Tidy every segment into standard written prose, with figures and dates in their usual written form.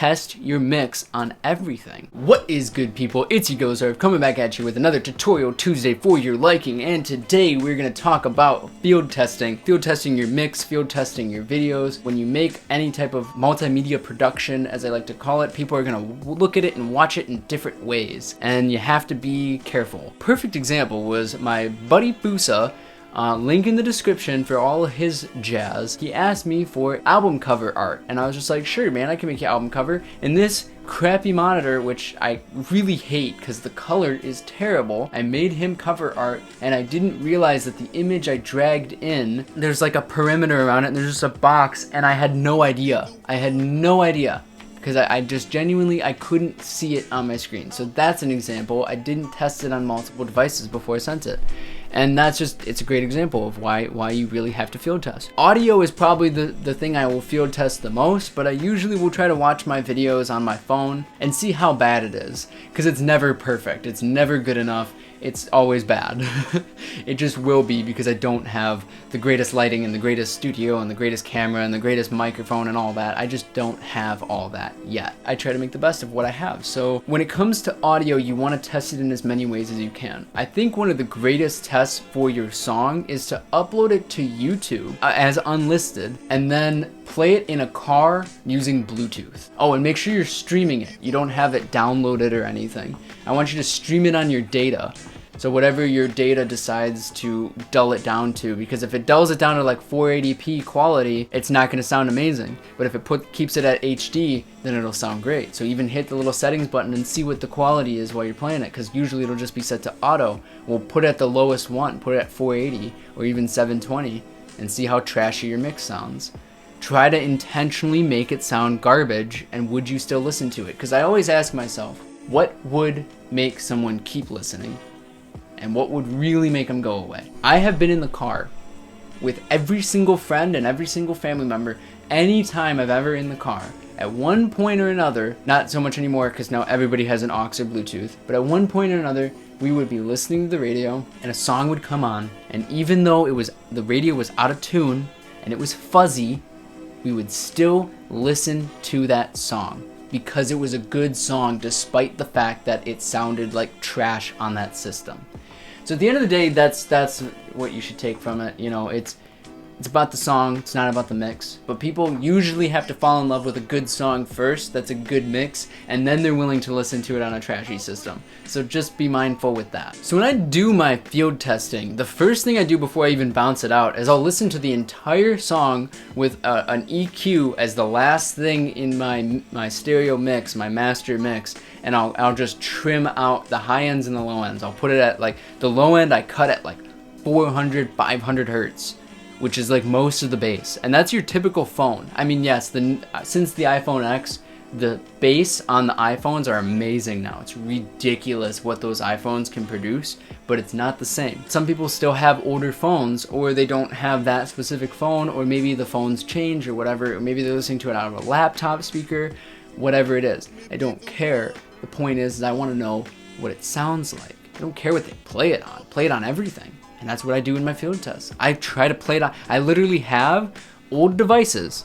test your mix on everything. What is good, people? It's Jagilsdorf coming back at you with another Tutorial Tuesday for your liking, and today we're going to talk about field testing your mix, field testing your videos. When you make any type of multimedia production, as I like to call it, people are going to look at it and watch it in different ways, and you have to be careful. Perfect example was my buddy Fusa. Link in the description for all of his jazz. He asked me for album cover art, and I was just like, sure man, I can make you album cover. And this crappy monitor, which I really hate because the color is terrible, I made him cover art, and I didn't realize that the image I dragged in, there's like a perimeter around it, and there's just a box, and I had no idea. Because I just genuinely, I couldn't see it on my screen. So that's an example. I didn't test it on multiple devices before I sent it. And that's just, it's a great example of why you really have to field test. Audio is probably the thing I will field test the most, but I usually will try to watch my videos on my phone and see how bad it is. Because it's never perfect, it's never good enough, it's always bad. It just will be, because I don't have the greatest lighting and the greatest studio and the greatest camera and the greatest microphone and all that. I just don't have all that yet. I try to make the best of what I have. So when it comes to audio, you want to test it in as many ways as you can. I think one of the greatest tests for your song is to upload it to YouTube as unlisted, and then play it in a car using Bluetooth. Oh, and make sure you're streaming it. You don't have it downloaded or anything. I want you to stream it on your data. So whatever your data decides to dull it down to, because if it dulls it down to like 480p quality, it's not going to sound amazing. But if it keeps it at HD, then it'll sound great. So even hit the little settings button and see what the quality is while you're playing it, because usually it'll just be set to auto. We'll put it at the lowest one, put it at 480 or even 720, and see how trashy your mix sounds. Try to intentionally make it sound garbage, and would you still listen to it? Because I always ask myself, what would make someone keep listening? And what would really make them go away? I have been in the car with every single friend and every single family member anytime I've ever in the car. At one point or another, not so much anymore because now everybody has an aux or Bluetooth, but at one point or another, we would be listening to the radio and a song would come on, and even though the radio was out of tune and it was fuzzy, we would still listen to that song because it was a good song despite the fact that it sounded like trash on that system. So at the end of the day, that's what you should take from it. You know, it's about the song, it's not about the mix. But people usually have to fall in love with a good song first, that's a good mix, and then they're willing to listen to it on a trashy system. So just be mindful with that. So when I do my field testing, the first thing I do before I even bounce it out is I'll listen to the entire song with an EQ as the last thing in my stereo mix, my master mix, and I'll just trim out the high ends and the low ends. I'll put it at, like, the low end I cut at like 400, 500 hertz. Which is like most of the bass, and that's your typical phone. I mean, yes, since the iPhone X, the bass on the iPhones are amazing now. It's ridiculous what those iPhones can produce, but it's not the same. Some people still have older phones, or they don't have that specific phone, or maybe the phones change or whatever, or maybe they're listening to it out of a laptop speaker, whatever it is. I don't care. The point is I want to know what it sounds like. I don't care what they play it on. Play it on everything. And that's what I do in my field tests. I try to play it on. I literally have old devices.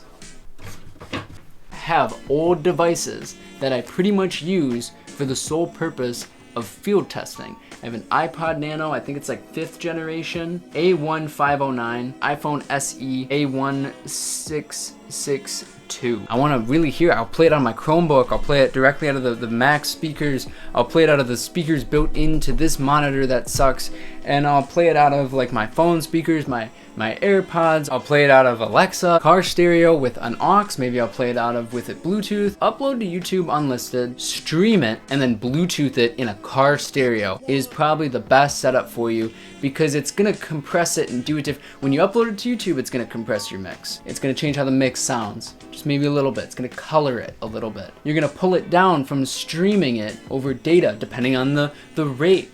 That I pretty much use for the sole purpose of field testing. I have an iPod Nano, I think it's like 5th generation, A1509, iPhone SE, A1662. I want to really hear it. I'll play it on my Chromebook, I'll play it directly out of the Mac speakers, I'll play it out of the speakers built into this monitor that sucks, and I'll play it out of like my phone speakers, my AirPods, I'll play it out of Alexa, car stereo with an aux, maybe I'll play it out of with it Bluetooth, upload to YouTube unlisted, stream it, and then Bluetooth it in a car stereo is probably the best setup for you, because it's gonna compress it and do it different. When you upload it to YouTube, it's gonna compress your mix. It's gonna change how the mix sounds, just maybe a little bit. It's gonna color it a little bit. You're gonna pull it down from streaming it over data, depending on the rate.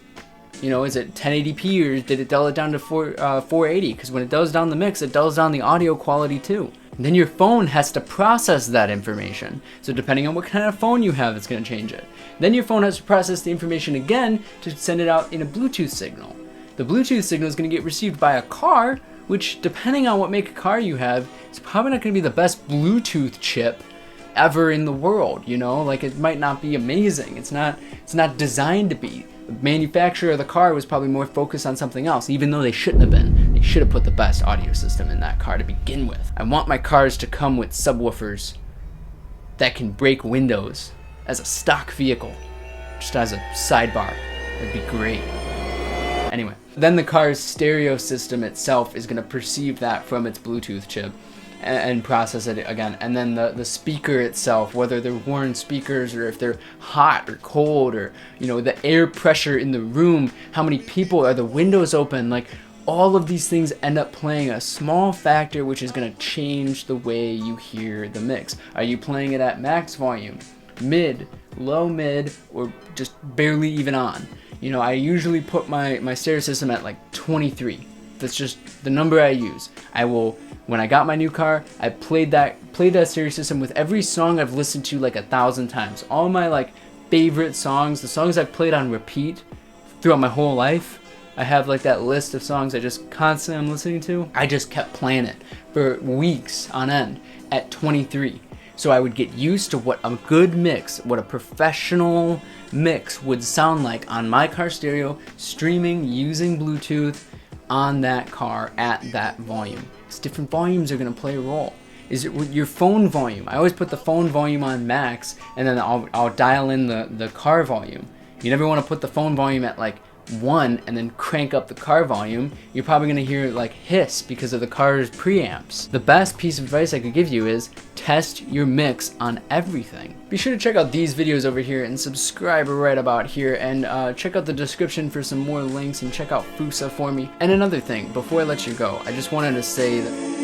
You know, is it 1080p or did it dull it down to 480? Because when it dulls down the mix, it dulls down the audio quality too. And then your phone has to process that information. So depending on what kind of phone you have, it's going to change it. Then your phone has to process the information again to send it out in a Bluetooth signal. The Bluetooth signal is going to get received by a car, which depending on what make of car you have, is probably not going to be the best Bluetooth chip ever in the world, you know? Like, it might not be amazing. It's not designed to be. The manufacturer of the car was probably more focused on something else, even though they shouldn't have been. They should have put the best audio system in that car to begin with. I want my cars to come with subwoofers that can break windows as a stock vehicle, just as a sidebar. That'd be great. Anyway, then the car's stereo system itself is going to perceive that from its Bluetooth chip and process it again. And then the speaker itself, whether they're worn speakers or if they're hot or cold, or, you know, the air pressure in the room, how many people, are the windows open, like all of these things end up playing a small factor which is going to change the way you hear the mix. Are you playing it at max volume, mid, low mid, or just barely even on? You know, I usually put my stereo system at like 23. That's just the number I use. I will, when I got my new car, I played that stereo system with every song I've listened to like 1,000 times. All my like favorite songs, the songs I've played on repeat throughout my whole life. I have like that list of songs I just constantly am listening to. I just kept playing it for weeks on end at 23. So I would get used to what a good mix, what a professional mix would sound like on my car stereo, streaming using Bluetooth on that car at that volume. Because different volumes are going to play a role. Is it your phone volume? I always put the phone volume on max, and then I'll dial in the car volume. You never want to put the phone volume at like 1 and then crank up the car volume. You're probably going to hear it like hiss because of the car's preamps. The best piece of advice I could give you is test your mix on everything. Be sure to check out these videos over here and subscribe right about here, and check out the description for some more links, and check out Fusa for me. And another thing, before I let you go, I just wanted to say that